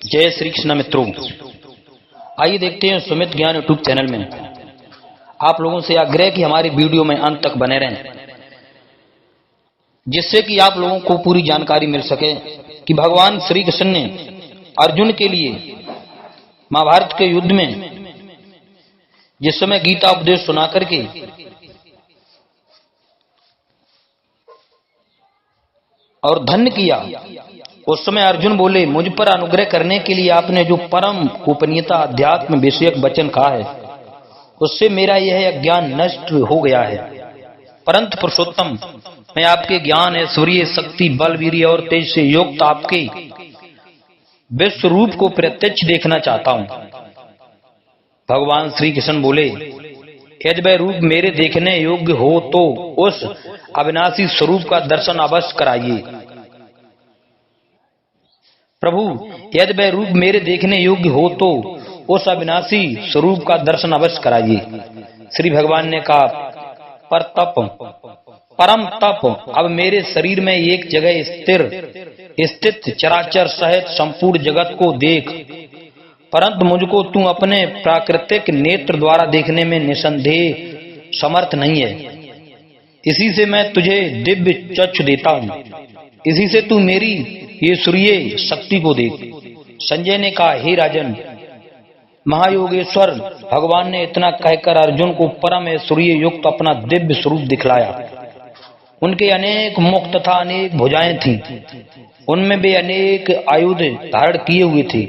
जय श्री कृष्ण मित्रों, आइए देखते हैं सुमित ज्ञान यूट्यूब चैनल में। आप लोगों से आग्रह कि हमारी वीडियो में अंत तक बने रहें, जिससे कि आप लोगों को पूरी जानकारी मिल सके कि भगवान श्री कृष्ण ने अर्जुन के लिए महाभारत के युद्ध में जिस समय गीता उपदेश सुना करके और धन्य किया, उस समय अर्जुन बोले, मुझ पर अनुग्रह करने के लिए आपने जो परम गोपनीयता अध्यात्म विषयक वचन कहा है, उससे मेरा यह अज्ञान नष्ट हो गया है। परंतु पुरुषोत्तम, मैं आपके ज्ञान, ऐश्वर्य, शक्ति, बल, वीर्य और तेज से युक्त आपके विश्व रूप को प्रत्यक्ष देखना चाहता हूं। भगवान श्री कृष्ण बोले, यदि वह रूप मेरे देखने योग्य हो तो उस अविनाशी स्वरूप का दर्शन अवश्य कराइए। प्रभु, यदि वह रूप मेरे देखने योग्य हो तो उस अविनाशी स्वरूप का दर्शन अवश्य कराइए। श्री भगवान ने कहा, पर तप, परम तप, अब मेरे शरीर में एक जगह स्थित चराचर सहित संपूर्ण जगत को देख, परंतु मुझको तू अपने प्राकृतिक नेत्र द्वारा देखने में निसंदेह समर्थ नहीं है। इसी से मैं तुझे दिव्य चक्षु देता हूं, इसी से तू मेरी ये सूर्य शक्ति को देख। संजय ने कहा, हे राजन, महायोगेश्वर भगवान ने इतना कहकर अर्जुन को परम सूर्य युक्त अपना दिव्य स्वरूप दिखलाया। उनके अनेक मुख तथा अनेक भुजाएं थीं, उनमें वे अनेक आयुध धारण किए हुए थे।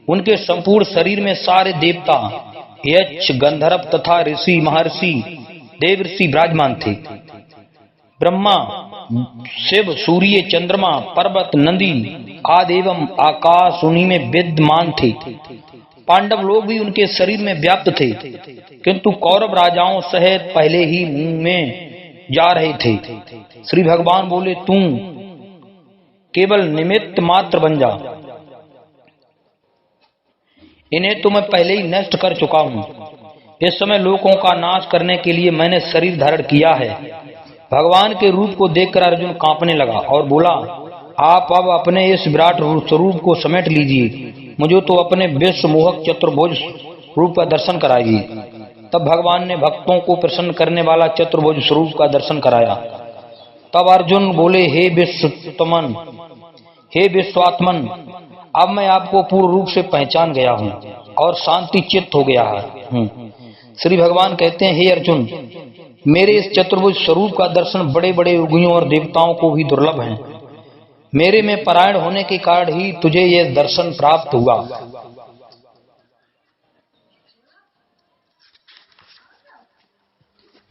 उनके संपूर्ण शरीर में सारे देवता, यक्ष, गंधर्व तथा ऋषि, महर्षि, देव ऋषि विराजमान थे। ब्रह्मा, शिव, सूर्य, चंद्रमा, पर्वत, नदी आदि एवं आकाश उन्हीं में विद्यमान थे। पांडव लोग भी उनके शरीर में व्याप्त थे, किंतु कौरव राजाओं सहित पहले ही मुंह में जा रहे थे। श्री भगवान बोले, तू केवल निमित्त मात्र बन जा, इन्हें तो मैं पहले ही नष्ट कर चुका हूं। इस समय लोगों का नाश करने के लिए मैंने शरीर धारण किया है। भगवान के रूप को देखकर अर्जुन कांपने लगा और बोला, आप अब अपने इस विराट स्वरूप को समेट लीजिए, मुझे तो अपने विश्व मोहक चतुर्भुज रूप का दर्शन कराइए। तब भगवान ने भक्तों को प्रसन्न करने वाला चतुर्भुज स्वरूप का दर्शन कराया। तब अर्जुन बोले, हे विश्वतमन, हे विश्वात्मन, अब मैं आपको पूर्ण रूप से पहचान गया हूँ और शांति चित्त हो गया है। श्री भगवान कहते हैं, हे अर्जुन, मेरे इस चतुर्भुज स्वरूप का दर्शन बड़े बड़े योगियों और देवताओं को भी दुर्लभ है। मेरे में परायण होने के कारण ही तुझे यह दर्शन प्राप्त हुआ।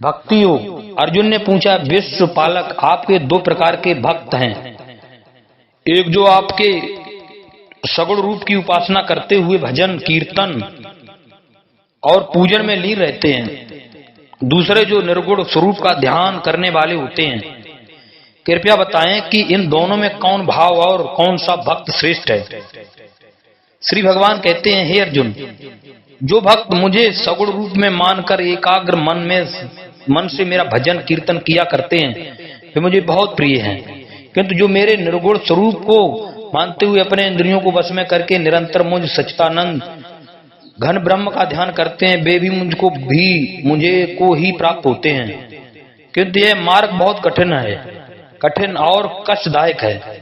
भक्ति योग। अर्जुन ने पूछा, विश्व पालक, आपके दो प्रकार के भक्त हैं, एक जो आपके सगुण रूप की उपासना करते हुए भजन, कीर्तन और पूजन में लीन रहते हैं, दूसरे जो निर्गुण स्वरूप का ध्यान करने वाले होते हैं। कृपया बताएं कि इन दोनों में कौन भाव और कौन सा भक्त श्रेष्ठ है। श्री भगवान कहते हैं, हे अर्जुन, जो भक्त मुझे सगुण रूप में मानकर एकाग्र मन से मेरा भजन कीर्तन किया करते हैं, वे मुझे बहुत प्रिय हैं। किंतु जो मेरे निर्गुण स्वरूप को मानते हुए अपने इंद्रियों को वश में करके निरंतर मुझ सच्चिदानंद घन ब्रह्म का ध्यान करते हैं, वे भी मुझे को ही प्राप्त होते हैं। किंतु यह मार्ग बहुत कठिन और कष्टदायक है।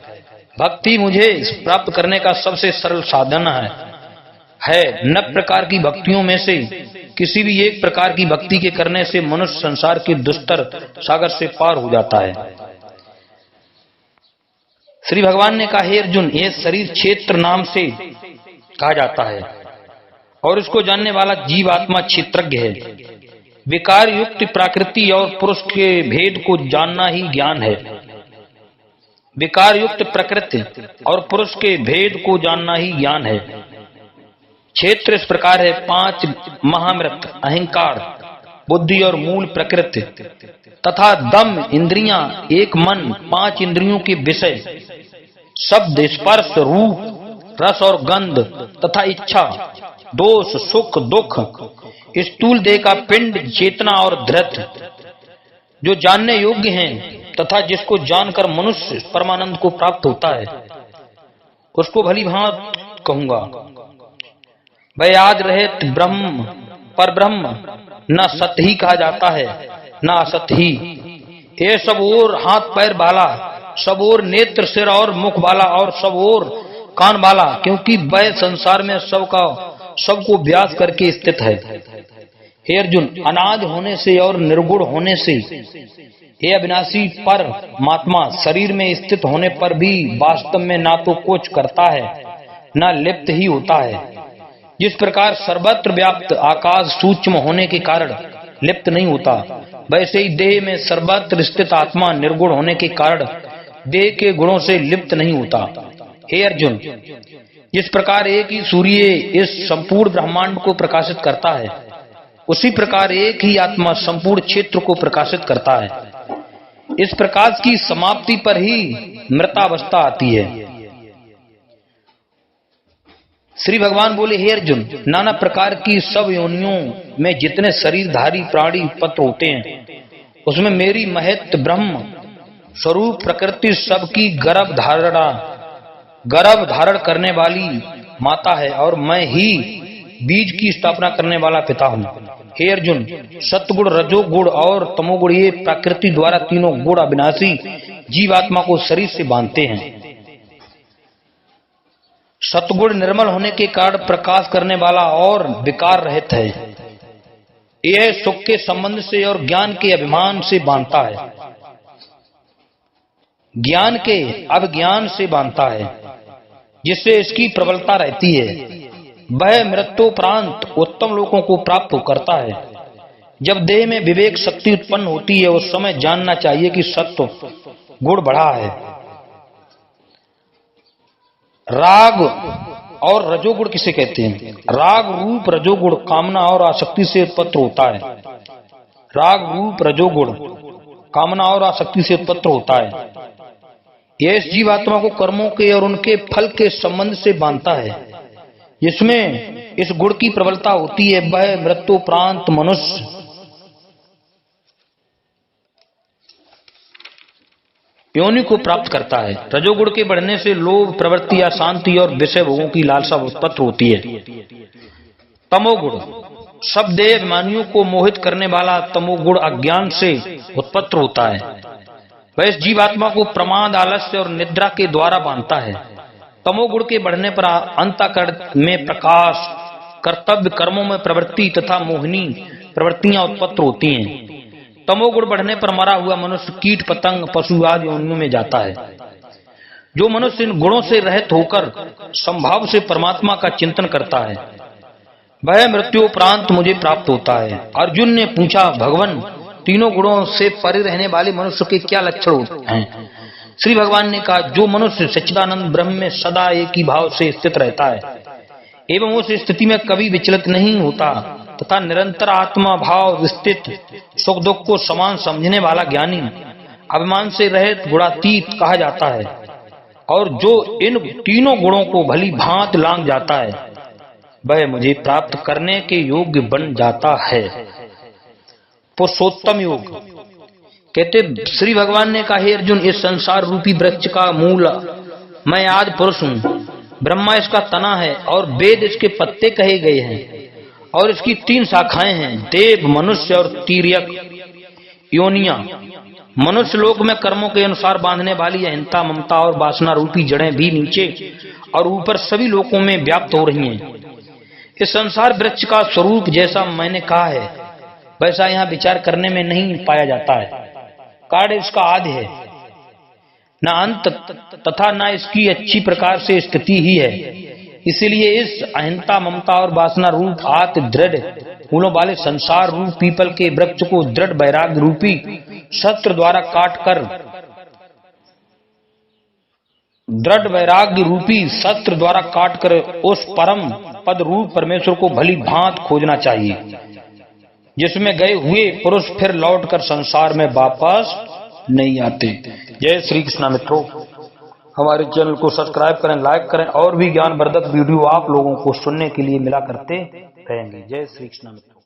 भक्ति मुझे प्राप्त करने का सबसे सरल साधन है। 9 प्रकार की भक्तियों में से किसी भी एक प्रकार की भक्ति के करने से मनुष्य संसार के दुस्तर सागर से पार हो जाता है। श्री भगवान ने कहा, हे अर्जुन, यह शरीर क्षेत्र नाम से कहा जाता है और इसको जानने वाला जीवात्मा क्षेत्रज्ञ है। विकार युक्त प्रकृति और पुरुष के भेद को जानना ही ज्ञान है। विकार युक्त प्रकृति और पुरुष के भेद को जानना ही ज्ञान है। क्षेत्र इस प्रकार है, 5 महामृत, अहंकार, बुद्धि और मूल प्रकृति तथा दम, इंद्रियां, एक मन, 5 इंद्रियों के विषय, शब्द, स्पर्श, रूप, रस और गंध तथा इच्छा, दोष, सुख, दुख, स्थूल देह का पिंड, चेतना और धृत, जो जानने योग्य हैं तथा जिसको जानकर मनुष्य परमानंद को प्राप्त होता है, उसको भली भांति कहूंगा। वह याद रहित ब्रह्म पर ब्रह्म न सत ही कहा जाता है न असत ही। ये सब और हाथ पैर वाला, सब और नेत्र सिर और मुख वाला और सब और कान वाला, क्योंकि वह संसार में सबको व्यास करके स्थित है। हे अर्जुन, अनाज होने से और निर्गुण होने से हे अविनाशी परमात्मा शरीर में स्थित होने पर भी वास्तव में ना तो कुछ करता है ना लिप्त ही होता है। जिस प्रकार सर्वत्र व्याप्त आकाश सूक्ष्म होने के कारण लिप्त नहीं होता, वैसे ही देह में सर्वत्र स्थित आत्मा निर्गुण होने के कारण देह के गुणों से लिप्त नहीं होता। हे अर्जुन, जिस प्रकार एक ही सूर्य इस संपूर्ण ब्रह्मांड को प्रकाशित करता है, उसी प्रकार एक ही आत्मा संपूर्ण क्षेत्र को प्रकाशित करता है। इस प्रकाश की समाप्ति पर ही मृतावस्था आती है। श्री भगवान बोले, हे अर्जुन, नाना प्रकार की सब योनियों में जितने शरीरधारी प्राणी उत्पन्न होते हैं, उसमें मेरी महत ब्रह्म स्वरूप प्रकृति सबकी गर्भ धारण करने वाली माता है और मैं ही बीज की स्थापना करने वाला पिता हूँ। हे अर्जुन, सतगुण रजोगुण और तमोगुण ये प्रकृति द्वारा तीनों गुण अविनाशी जीवात्मा को शरीर से बांधते हैं। सतगुण निर्मल होने के कारण प्रकाश करने वाला और विकार रहित है। यह सुख के संबंध से और ज्ञान के अभिमान से बांधता है, ज्ञान के अभिज्ञान से बांधता है, जिससे इसकी प्रबलता रहती है। वह मृत्युपरांत उत्तम लोकों को प्राप्त करता है। जब देह में विवेक शक्ति उत्पन्न होती है, उस समय जानना चाहिए कि सत्व गुण बढ़ा है। राग और रजोगुण किसे कहते हैं? राग रूप रजोगुण कामना और आसक्ति से उत्पन्न होता है। राग रूप रजोगुण कामना और आसक्ति से उत्पन्न होता है। यह इस जीवात्मा को कर्मों के और उनके फल के संबंध से बांधता है। जिसमें इस गुण की प्रबलता होती है, वह मृत्युपरांत मनुष्य योनि को प्राप्त करता है। रजोगुण के बढ़ने से लोभ प्रवृत्ति या शांति और विषय भोगों की लालसा उत्पन्न होती है। तमोगुण सब देह अभिमानियों को मोहित करने वाला तमोगुण अज्ञान से उत्पन्न होता है। वह इस जीवात्मा को प्रमाद, आलस्य और निद्रा के द्वारा बांधता है। तमोगुण के बढ़ने पर अंतःकरण में प्रकाश, कर्तव्य कर्मों में प्रवृत्ति तथा मोहिनी प्रवृत्तियां उत्पन्न होती हैं। तमोगुण बढ़ने पर मरा हुआ मनुष्य कीट पतंग पशु आदि योनियों में जाता है। जो मनुष्य इन गुणों से रहित होकर संभाव से परमात्मा का चिंतन करता है, वह मृत्युपरांत मुझे प्राप्त होता है। अर्जुन ने पूछा, भगवान, तीनों गुणों से परे रहने वाले मनुष्य के क्या लक्षण हैं? श्री भगवान ने कहा, जो मनुष्य सच्चिदानंद ब्रह्म में सदा एक ही भाव से स्थित रहता है एवं उस स्थिति में कभी विचलित नहीं होता तथा निरंतर आत्मा भाव स्थित सुख दुख को समान समझने वाला ज्ञानी अभिमान से रहित गुणातीत कहा जाता है। और जो इन तीनों गुणों को भली भांत लांघ जाता है, वह मुझे प्राप्त करने के योग्य बन जाता है। पुरुषोत्तम योग कहते, श्री भगवान ने कहा, हे अर्जुन, इस संसार रूपी वृक्ष का मूल मैं आदि पुरुष हूँ। ब्रह्मा इसका तना है और वेद इसके पत्ते कहे गए हैं और इसकी 3 शाखाएं हैं, देव, मनुष्य और तिर्यक योनियां। मनुष्य लोक में कर्मों के अनुसार बांधने वाली अहिंसा, ममता और वासना रूपी जड़ें भी नीचे और ऊपर सभी लोकों में व्याप्त हो रही हैं। इस संसार वृक्ष का स्वरूप जैसा मैंने कहा है, वैसा यहाँ विचार करने में नहीं पाया जाता है। कारण इसका आदि है, न अंत तथा न इसकी अच्छी प्रकार से स्थिति ही है। इसीलिए इस अहिंसा, ममता और वासना रूप आत्म दृढ़ मूलों वाले संसार रूप पीपल के वृक्ष को दृढ़ वैराग्य रूपी शस्त्र द्वारा काटकर उस परम पद रूप परमेश्वर को भली भांत खोजना चाहिए, जिसमें गए हुए पुरुष फिर लौटकर संसार में वापस नहीं आते। जय श्री कृष्ण मित्रों, हमारे चैनल को सब्सक्राइब करें, लाइक करें और भी ज्ञानवर्धक वीडियो आप लोगों को सुनने के लिए मिला करते रहेंगे। जय श्री कृष्ण मित्रों।